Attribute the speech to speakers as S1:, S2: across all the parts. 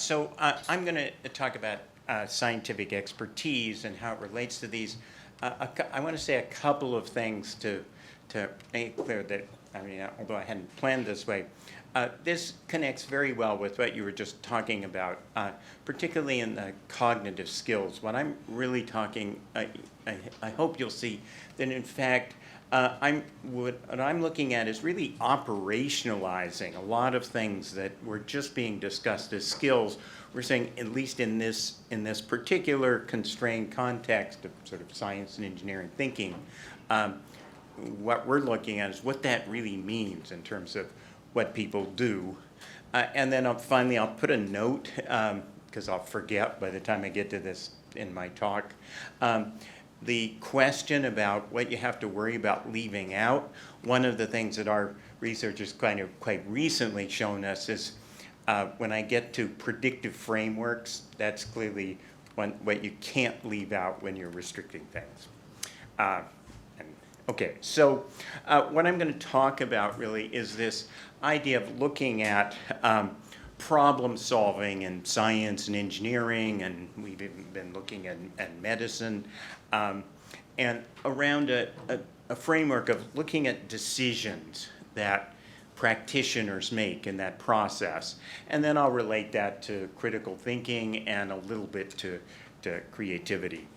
S1: So I'm going to talk about scientific expertise and how it relates to these. I want to say a couple of things to make clear that, I mean, although I hadn't planned this way, this connects very well with what you were just talking about, particularly in the cognitive skills. What I'm really talking, I hope you'll see that in fact, what I'm looking at is really operationalizing a lot of things that were just being discussed as skills. We're saying, at least in this particular constrained context of sort of science and engineering thinking, what we're looking at is what that really means in terms of what people do. And then finally I'll put a note, because I'll forget by the time I get to this in my talk. The question about what you have to worry about leaving out, one of the things that our research has quite recently shown us is when I get to predictive frameworks, that's clearly what you can't leave out when you're restricting things. Okay, so what I'm going to talk about really is this idea of looking at problem solving in science and engineering, and we've even been looking at medicine, and around a framework of looking at decisions that practitioners make in that process. And then I'll relate that to critical thinking and a little bit to creativity.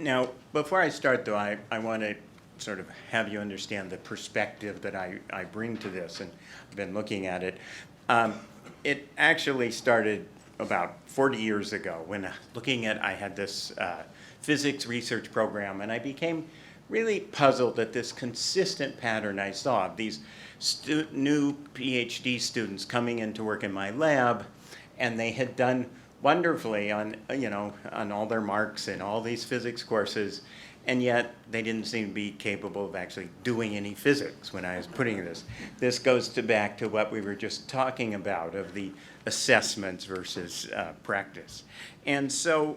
S1: Now, before I start, though, I want to sort of have you understand the perspective that I bring to this, and I've been looking at it. It actually started about 40 years ago when I had this physics research program, and I became really puzzled at this consistent pattern I saw of these new PhD students coming in to work in my lab, and they had done wonderfully on all their marks in all these physics courses, and yet they didn't seem to be capable of actually doing any physics when I was putting this. This goes back to what we were just talking about of the assessments versus practice. And so,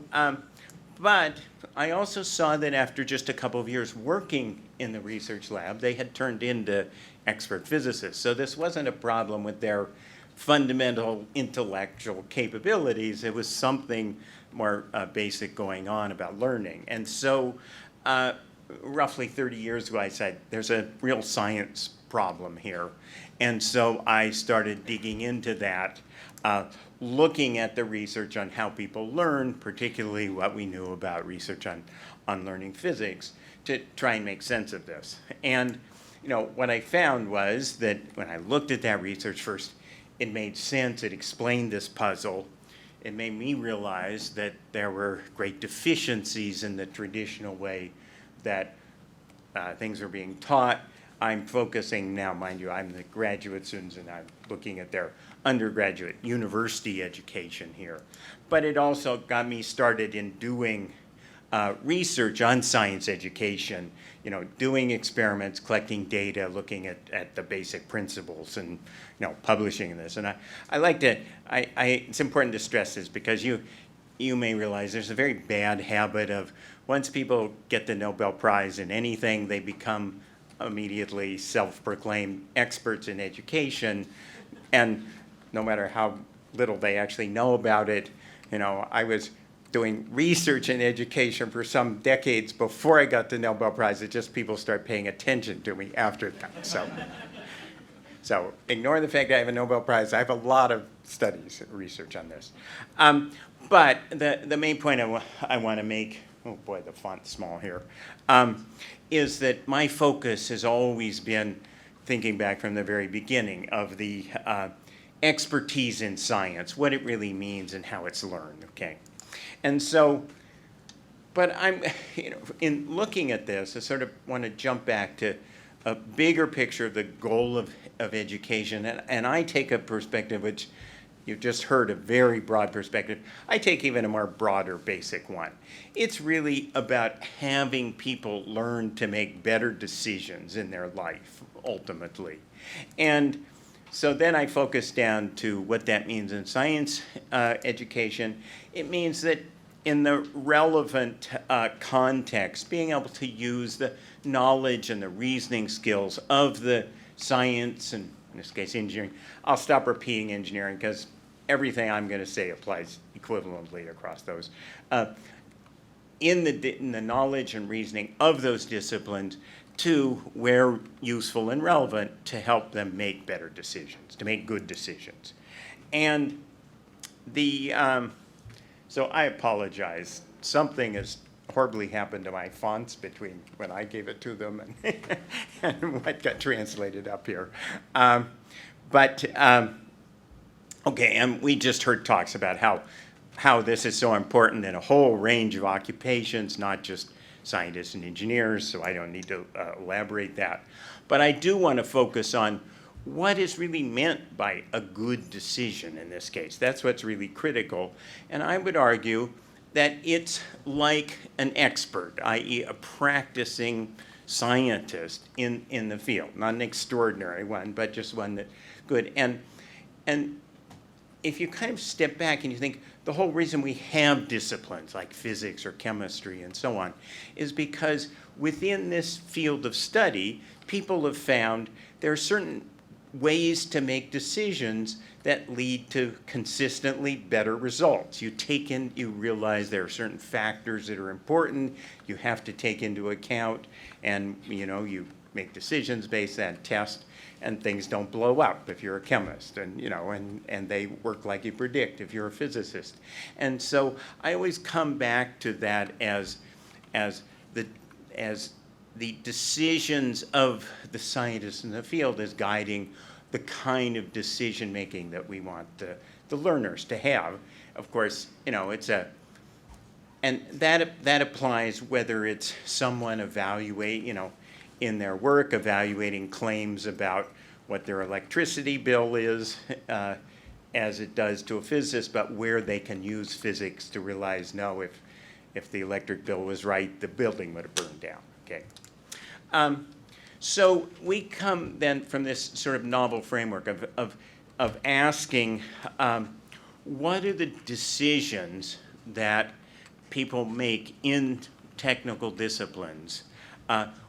S1: but I also saw that after just a couple of years working in the research lab, they had turned into expert physicists. So this wasn't a problem with their fundamental intellectual capabilities. It was something more basic going on about learning. And so roughly 30 years ago, I said, there's a real science problem here. And so I started digging into that, looking at the research on how people learn, particularly what we knew about research on learning physics, to try and make sense of this. And what I found was that when I looked at that research first, it made sense, it explained this puzzle. It made me realize that there were great deficiencies in the traditional way that things are being taught. I'm focusing now, mind you, I'm the graduate students and I'm looking at their undergraduate university education here. But it also got me started in doing research on science education, doing experiments, collecting data, looking at the basic principles and, publishing this. And I like to, it's important to stress this because you may realize there's a very bad habit of once people get the Nobel Prize in anything, they become immediately self-proclaimed experts in education. And no matter how little they actually know about it, I was doing research in education for some decades before I got the Nobel Prize. It's just people start paying attention to me after that. So ignore the fact that I have a Nobel Prize. I have a lot of studies, research on this. But the main point I want to make, oh boy, the font's small here, is that my focus has always been thinking back from the very beginning of the expertise in science, what it really means and how it's learned, okay? And so, but I'm, in looking at this, I sort of want to jump back to a bigger picture of the goal of education. And I take a perspective which you've just heard, a very broad perspective. I take even a more broader, basic one. It's really about having people learn to make better decisions in their life, ultimately. And so then I focus down to what that means in science education. It means that in the relevant context, being able to use the knowledge and the reasoning skills of the science, and in this case engineering. I'll stop repeating engineering because everything I'm going to say applies equivalently across those. In the knowledge and reasoning of those disciplines to where useful and relevant to help them make better decisions, to make good decisions. And so I apologize. Something has horribly happened to my fonts between when I gave it to them and what got translated up here. Okay, and we just heard talks about how this is so important in a whole range of occupations, not just scientists and engineers, so I don't need to elaborate that. But I do want to focus on what is really meant by a good decision in this case. That's what's really critical. And I would argue that it's like an expert, i.e. a practicing scientist in the field. Not an extraordinary one, but just one that's good. And if you kind of step back and you think, the whole reason we have disciplines like physics or chemistry and so on is because within this field of study, people have found there are certain ways to make decisions that lead to consistently better results. You realize there are certain factors that are important, you have to take into account, and you make decisions based on tests, and things don't blow up if you're a chemist, and they work like you predict if you're a physicist. And so I always come back to that as the decisions of the scientists in the field as guiding the kind of decision making that we want the learners to have. Of course, and that applies whether it's someone in their work, evaluating claims about what their electricity bill is, as it does to a physicist, but where they can use physics to realize, no, if the electric bill was right, the building would have burned down, okay? So we come then from this sort of novel framework of asking, what are the decisions that people make in technical disciplines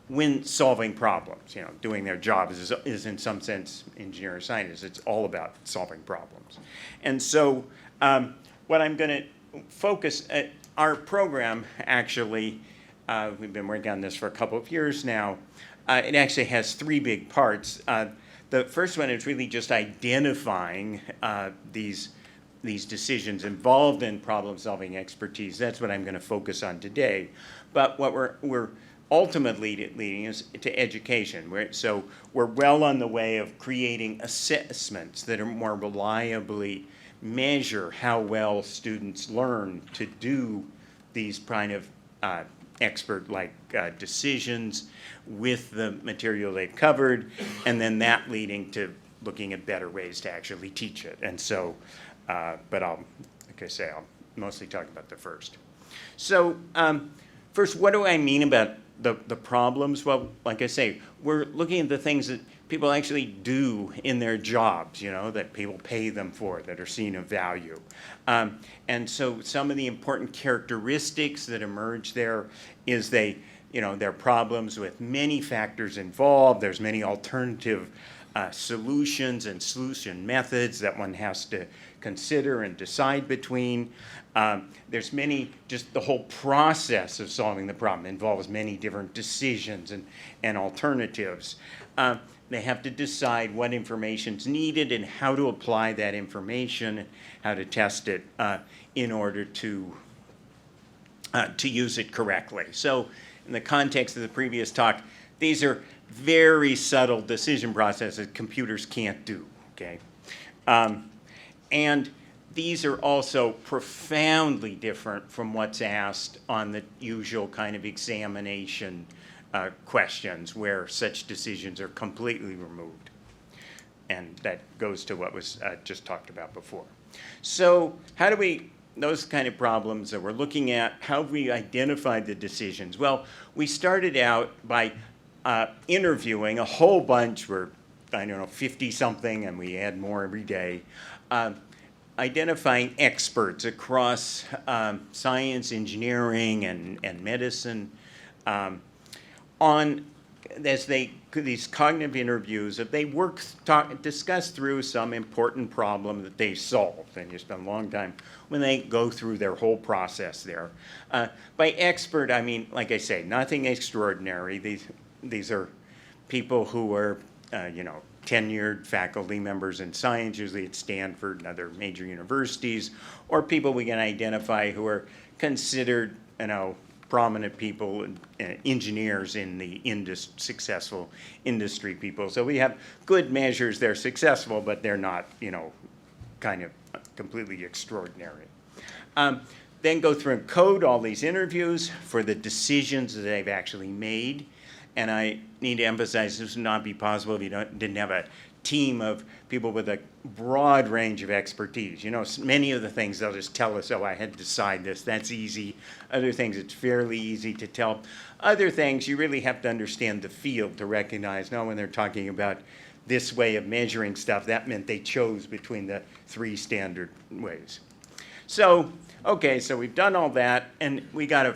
S1: when solving problems? Doing their job is in some sense engineer or scientist. It's all about solving problems. And so what I'm going to focus, our program actually, we've been working on this for a couple of years now. It actually has three big parts. The first one is really just identifying these decisions involved in problem-solving expertise. That's what I'm going to focus on today. But what we're ultimately leading is to education. So we're well on the way of creating assessments that are more reliably measure how well students learn to do these kind of expert-like decisions with the material they've covered, and then that leading to looking at better ways to actually teach it. And so, but like I say, I'll mostly talk about the first. So first, what do I mean about the problems? Well, like I say, we're looking at the things that people actually do in their jobs, that people pay them for, that are seen of value. And so some of the important characteristics that emerge there is there are problems with many factors involved. There's many alternative solutions and solution methods that one has to consider and decide between. There's just the whole process of solving the problem involves many different decisions and alternatives. They have to decide what information's needed and how to apply that information, how to test it in order to use it correctly. So in the context of the previous talk, these are very subtle decision processes computers can't do, okay? And these are also profoundly different from what's asked on the usual kind of examination questions where such decisions are completely removed. And that goes to what was just talked about before. So how do we, those kind of problems that we're looking at, how have we identified the decisions? Well, we started out by interviewing a whole bunch, we're, 50-something, and we add more every day, identifying experts across science, engineering, and medicine as they these cognitive interviews, if they discuss through some important problem that they solved, and you spend a long time when they go through their whole process there. By expert, I mean, like I say, nothing extraordinary. These are people who are, tenured faculty members in science, usually at Stanford and other major universities, or people we can identify who are considered, prominent people, engineers in the successful industry people. So we have good measures. They're successful, but they're not, kind of completely extraordinary. Then go through and code all these interviews for the decisions that they've actually made. And I need to emphasize this would not be possible if you didn't have a team of people with a broad range of expertise. Many of the things they'll just tell us, oh, I had to decide this, that's easy. Other things, it's fairly easy to tell. Other things, you really have to understand the field to recognize, no, when they're talking about this way of measuring stuff, that meant they chose between the 3 standard ways. So, okay, so we've done all that, and we got a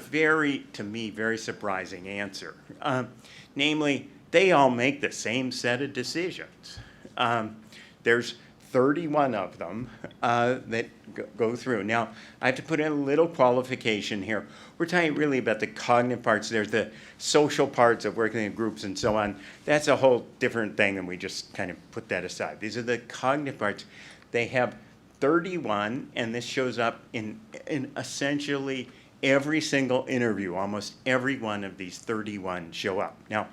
S1: to me, very surprising answer. Namely, they all make the same set of decisions. There's 31 of them that go through. Now, I have to put in a little qualification here. We're talking really about the cognitive parts. There's the social parts of working in groups and so on. That's a whole different thing, and we just kind of put that aside. These are the cognitive parts. They have 31, and this shows up in essentially every single interview. Almost every one of these 31 show up. Now,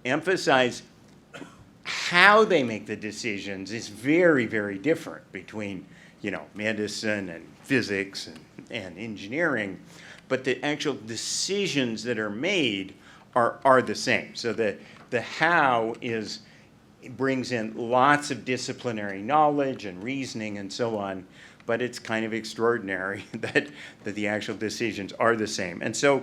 S1: emphasize how they make the decisions is very, very different between, medicine and physics and engineering, but the actual decisions that are made are the same. So the how brings in lots of disciplinary knowledge and reasoning and so on, but it's kind of extraordinary that the actual decisions are the same. And so,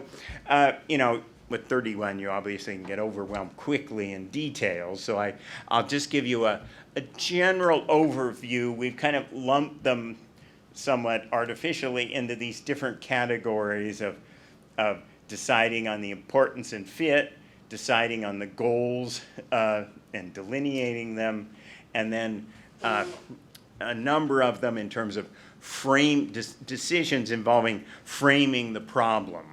S1: with 31, you obviously can get overwhelmed quickly in details. So I'll just give you a general overview. We've kind of lumped them somewhat artificially into these different categories of deciding on the importance and fit, deciding on the goals and delineating them, and then a number of them in terms of decisions involving framing the problem.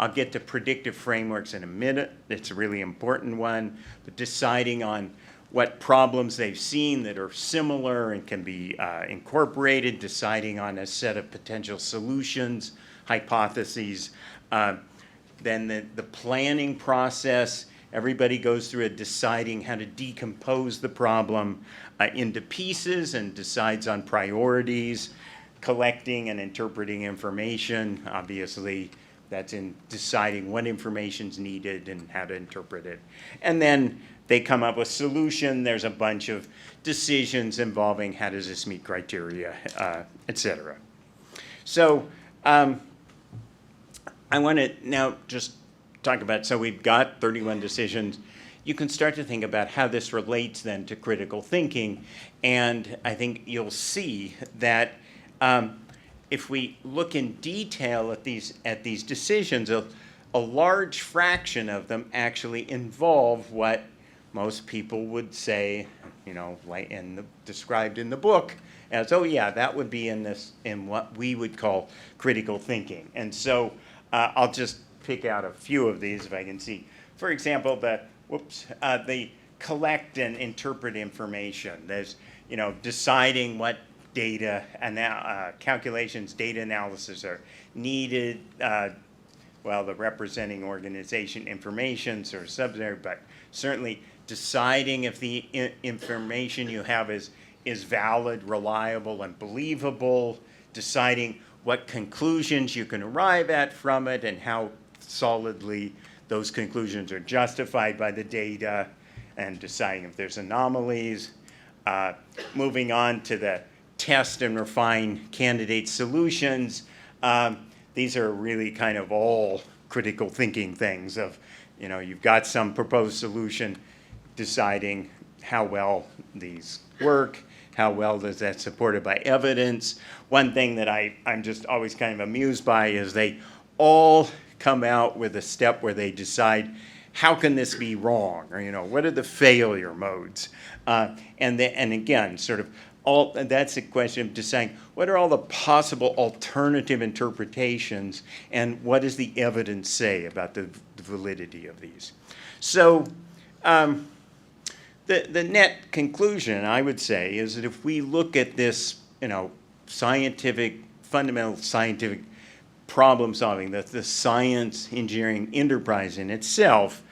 S1: I'll get to predictive frameworks in a minute. It's a really important one. But deciding on what problems they've seen that are similar and can be incorporated, deciding on a set of potential solutions, hypotheses. Then the planning process. Everybody goes through deciding how to decompose the problem into pieces and decides on priorities, collecting and interpreting information. Obviously, that's in deciding what information's needed and how to interpret it. And then they come up with solution. There's a bunch of decisions involving how does this meet criteria, et cetera. So I want to now just talk about, so we've got 31 decisions. You can start to think about how this relates then to critical thinking. And I think you'll see that if we look in detail at these decisions, a large fraction of them actually involve what most people would say, like described in the book as, oh yeah, that would be in what we would call critical thinking. And so I'll just pick out a few of these if I can see. For example, the collect and interpret information. There's, deciding what data and calculations, data analysis are needed. The representing organization information sort of subsidiary, but certainly deciding if the information you have is valid, reliable, and believable. Deciding what conclusions you can arrive at from it and how solidly those conclusions are justified by the data, and deciding if there's anomalies. Moving on to the test and refine candidate solutions. These are really kind of all critical thinking things of, you've got some proposed solution, deciding how well these work, how well is that supported by evidence. One thing that I'm just always kind of amused by is they all come out with a step where they decide how can this be wrong? Or, what are the failure modes? And again, sort of that's a question of deciding what are all the possible alternative interpretations and what does the evidence say about the validity of these. So the net conclusion, I would say, is that if we look at this, fundamental scientific problem solving, the science engineering enterprise in itself,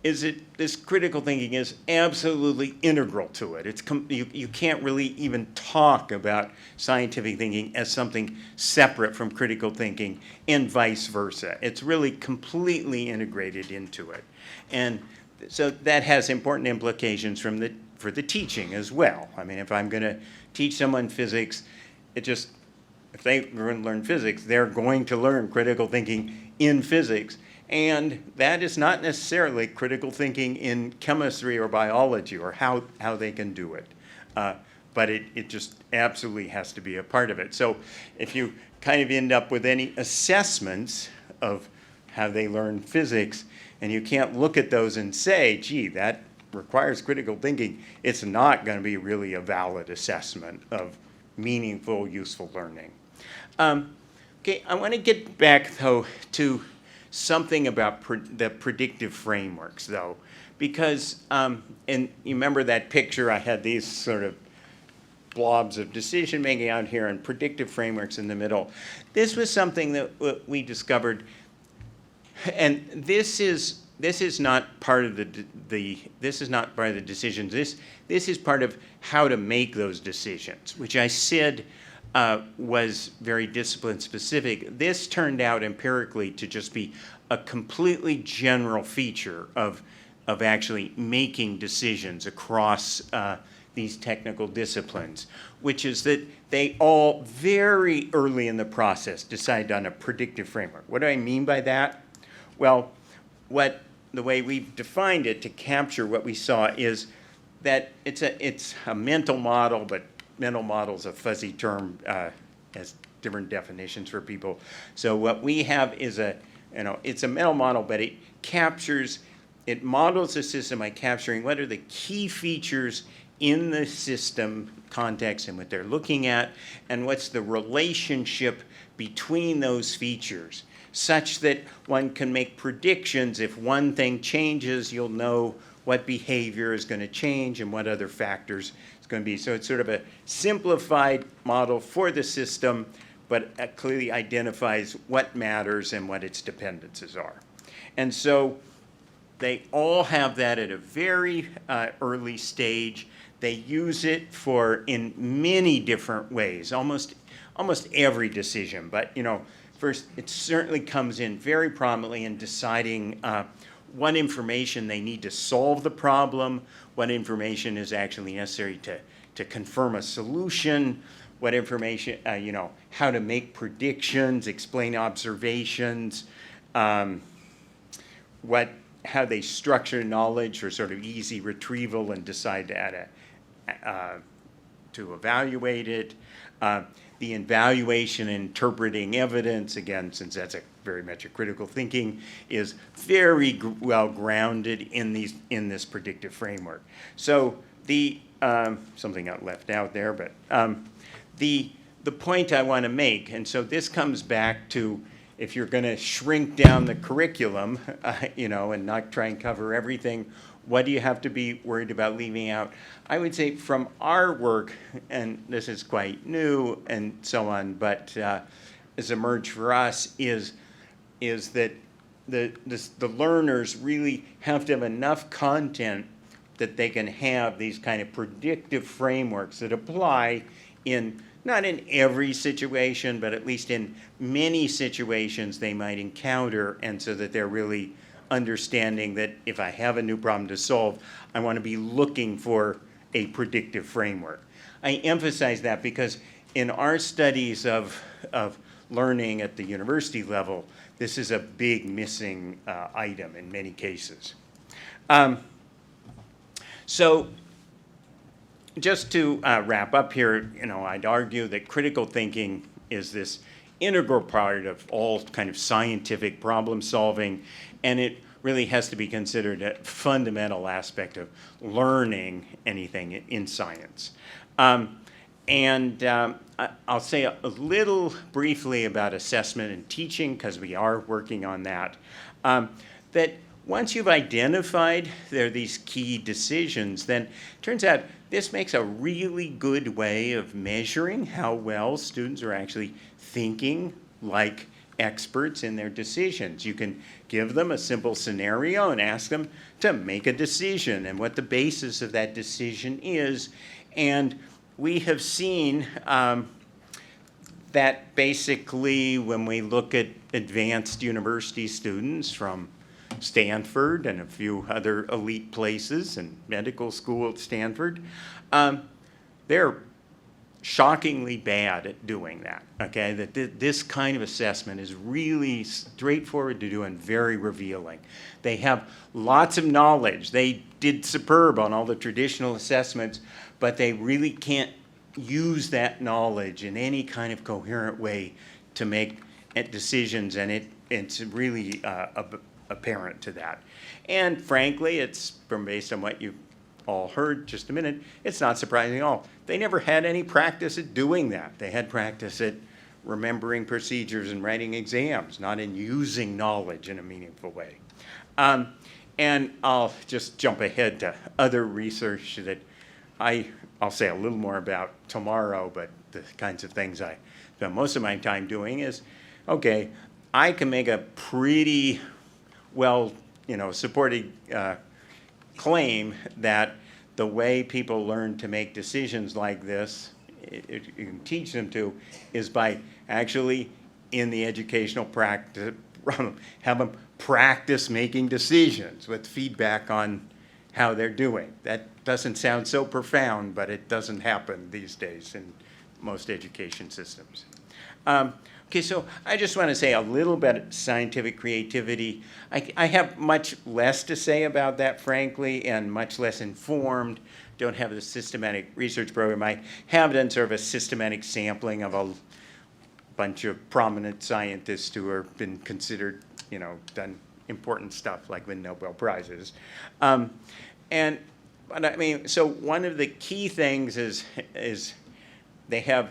S1: is that this critical thinking is absolutely integral to it. You can't really even talk about scientific thinking as something separate from critical thinking and vice versa. It's really completely integrated into it. And so that has important implications for the teaching as well. I mean, if I'm going to teach someone physics, if they're going to learn physics, they're going to learn critical thinking in physics. And that is not necessarily critical thinking in chemistry or biology or how they can do it. But it just absolutely has to be a part of it. So if you kind of end up with any assessments of how they learn physics, and you can't look at those and say, gee, that requires critical thinking, it's not going to be really a valid assessment of meaningful, useful learning. Okay, I want to get back, though, to something about the predictive frameworks, though, because, and you remember that picture, I had these sort of blobs of decision making out here and predictive frameworks in the middle. This was something that we discovered, and this is not part of this is not part of the decisions. This is part of how to make those decisions, which I said was very discipline specific. This turned out empirically to just be a completely general feature of actually making decisions across these technical disciplines, which is that they all very early in the process decide on a predictive framework. What do I mean by that? Well, the way we've defined it to capture what we saw is that it's a mental model, but mental model is a fuzzy term, has different definitions for people. So what we have is it's a mental model, but it models the system by capturing what are the key features in the system context and what they're looking at, and what's the relationship between those features, such that one can make predictions. If one thing changes, you'll know what behavior is going to change and what other factors it's going to be. So it's sort of a simplified model for the system, but it clearly identifies what matters and what its dependencies are. And so they all have that at a very early stage. They use it in many different ways, almost every decision. But first, it certainly comes in very prominently in deciding what information they need to solve the problem, what information is actually necessary to confirm a solution, what information, how to make predictions, explain observations, how they structure knowledge for sort of easy retrieval and decide to evaluate it. The evaluation and interpreting evidence, again, since that's very much a critical thinking, is very well grounded in this predictive framework. So something got left out there, but the point I want to make, and so this comes back to if you're going to shrink down the curriculum, and not try and cover everything, what do you have to be worried about leaving out? I would say from our work, and this is quite new and so on, but has emerged for us is that the learners really have to have enough content that they can have these kind of predictive frameworks that apply not in every situation, but at least in many situations they might encounter, and so that they're really understanding that if I have a new problem to solve, I want to be looking for a predictive framework. I emphasize that because in our studies of learning at the university level, this is a big missing item in many cases. So just to wrap up here, I'd argue that critical thinking is this integral part of all kind of scientific problem solving, and it really has to be considered a fundamental aspect of learning anything in science. I'll say a little briefly about assessment and teaching, because we are working on that. That once you've identified there are these key decisions, then it turns out this makes a really good way of measuring how well students are actually thinking like experts in their decisions. You can give them a simple scenario and ask them to make a decision and what the basis of that decision is. And we have seen that basically when we look at advanced university students from Stanford and a few other elite places and medical school at Stanford, they're shockingly bad at doing that, okay? That this kind of assessment is really straightforward to do and very revealing. They have lots of knowledge. They did superb on all the traditional assessments, but they really can't use that knowledge in any kind of coherent way to make decisions, and it's really apparent to that. And frankly, it's based on what you all heard just a minute, it's not surprising at all. They never had any practice at doing that. They had practice at remembering procedures and writing exams, not in using knowledge in a meaningful way. And I'll just jump ahead to other research that I'll say a little more about tomorrow, but the kinds of things I spend most of my time doing is, okay, I can make a pretty well, supported claim that the way people learn to make decisions like this, you can teach them to, is by actually in the educational practice, have them practice making decisions with feedback on how they're doing. That doesn't sound so profound, but it doesn't happen these days in most education systems. Okay, so I just want to say a little bit of scientific creativity. I have much less to say about that, frankly, and much less informed. Don't have the systematic research program. I have done sort of a systematic sampling of a bunch of prominent scientists who have been considered, done important stuff like win Nobel Prizes. But I mean, so one of the key things is they have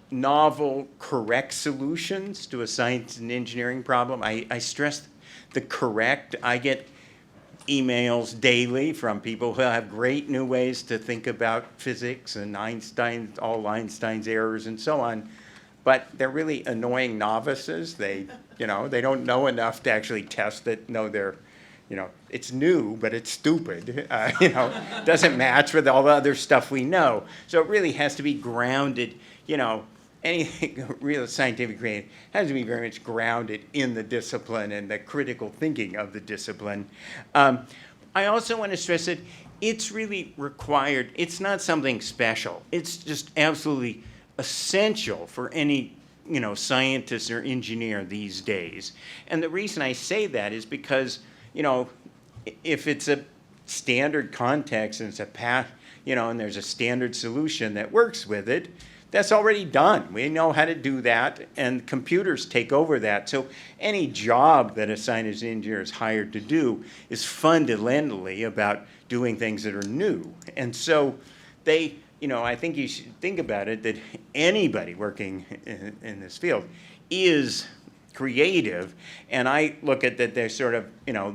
S1: novel, correct solutions to a science and engineering problem. I stress the correct. I get emails daily from people who have great new ways to think about physics and all Einstein's errors and so on, but they're really annoying novices. They don't know enough to actually test it. No, they're, it's new, but it's stupid. Doesn't match with all the other stuff we know. So it really has to be grounded. Anything real scientific creative has to be very much grounded in the discipline and the critical thinking of the discipline. I also want to stress that it's really required. It's not something special. It's just absolutely essential for any scientist or engineer these days. And the reason I say that is because if it's a standard context and it's a path, and there's a standard solution that works with it, that's already done. We know how to do that, and computers take over that. So any job that a scientist engineer is hired to do is fundamentally about doing things that are new. And so I think you should think about it that anybody working in this field is creative, and I look at that they sort of,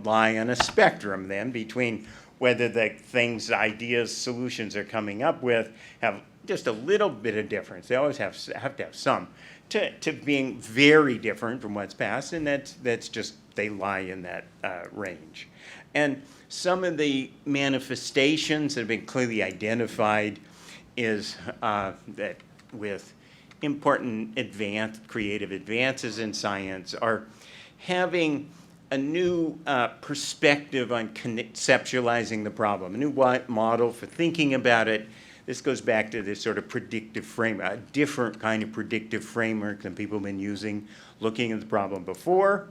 S1: lie on a spectrum then between whether the things, ideas, solutions they're coming up with have just a little bit of difference. They always have to have some, to being very different from what's past, and that's just, they lie in that range. And some of the manifestations that have been clearly identified is that with important creative advances in science are having a new perspective on conceptualizing the problem, a new model for thinking about it. This goes back to this sort of predictive framework, a different kind of predictive framework than people have been using looking at the problem before.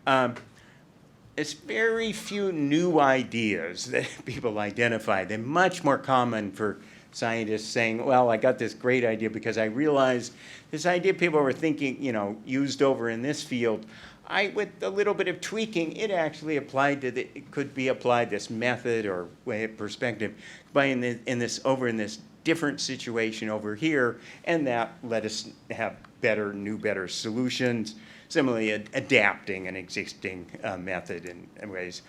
S1: It's very few new ideas that people identify. They're much more common for scientists saying, well, I got this great idea because I realized this idea people were thinking, used over in this field, with a little bit of tweaking, it actually applied to it could be applied, this method or way of perspective, by in this different situation over here, and that let us have better solutions, similarly adapting an existing method in ways.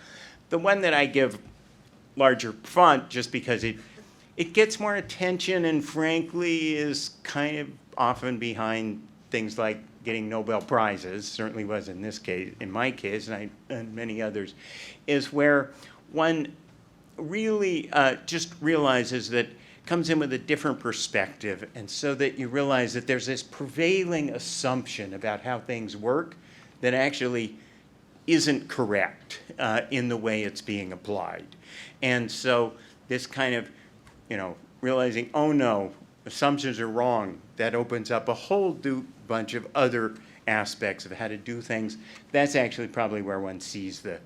S1: The one that I give larger font just because it gets more attention and frankly is kind of often behind things like getting Nobel Prizes, certainly was in this case, in my case, and many others, is where one really just realizes that comes in with a different perspective, and so that you realize that there's this prevailing assumption about how things work that actually isn't correct in the way it's being applied. And so this kind of, realizing, oh no, assumptions are wrong, that opens up a whole bunch of other aspects of how to do things. That's actually probably where one sees the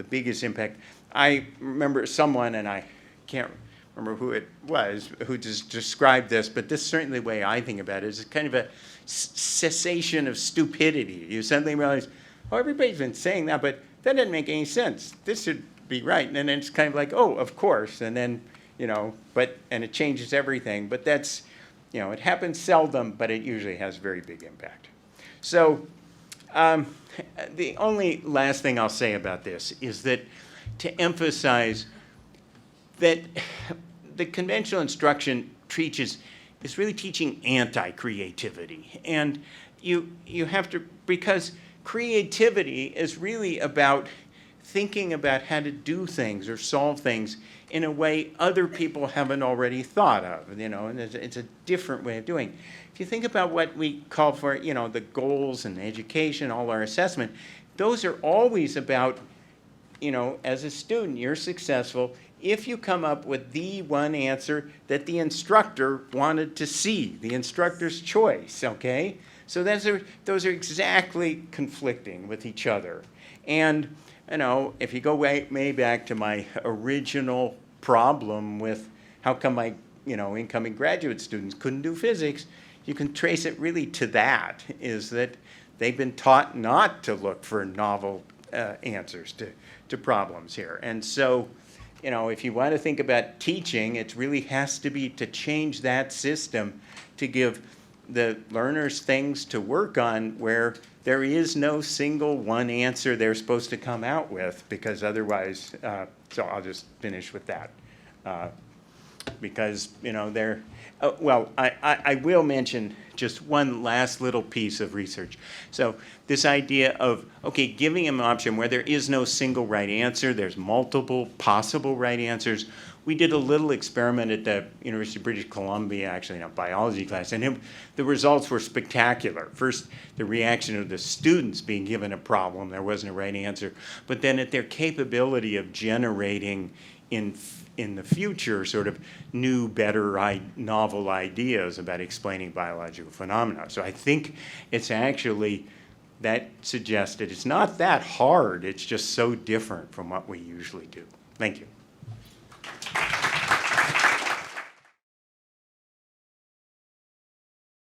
S1: biggest impact. I remember someone, and I can't remember who it was, who just described this, but this is certainly the way I think about it, is kind of a cessation of stupidity. You suddenly realize, oh, everybody's been saying that, but that doesn't make any sense. This should be right. And then it's kind of like, oh, of course. And then, and it changes everything. But that's, it happens seldom, but it usually has very big impact. So the only last thing I'll say about this is that to emphasize that the conventional instruction is really teaching anti-creativity. And you have to, because creativity is really about thinking about how to do things or solve things in a way other people haven't already thought of, and it's a different way of doing it. If you think about what we call for, the goals and education, all our assessment, those are always about, as a student, you're successful if you come up with the one answer that the instructor wanted to see, the instructor's choice, okay? So those are exactly conflicting with each other. And, if you go way back to my original problem with how come my, incoming graduate students couldn't do physics, you can trace it really to that, is that they've been taught not to look for novel answers to problems here. And so, if you want to think about teaching, it really has to be to change that system to give the learners things to work on where there is no single one answer they're supposed to come out with, because otherwise, so I'll just finish with that. Because, I will mention just one last little piece of research. So this idea of, okay, giving them an option where there is no single right answer, there's multiple possible right answers. We did a little experiment at the University of British Columbia, actually in a biology class, and the results were spectacular. First, the reaction of the students being given a problem, there wasn't a right answer, but then at their capability of generating in the future sort of new, better, novel ideas about explaining biological phenomena. So I think it's actually, that suggests that it's not that hard, it's just so different from what we usually do. Thank you.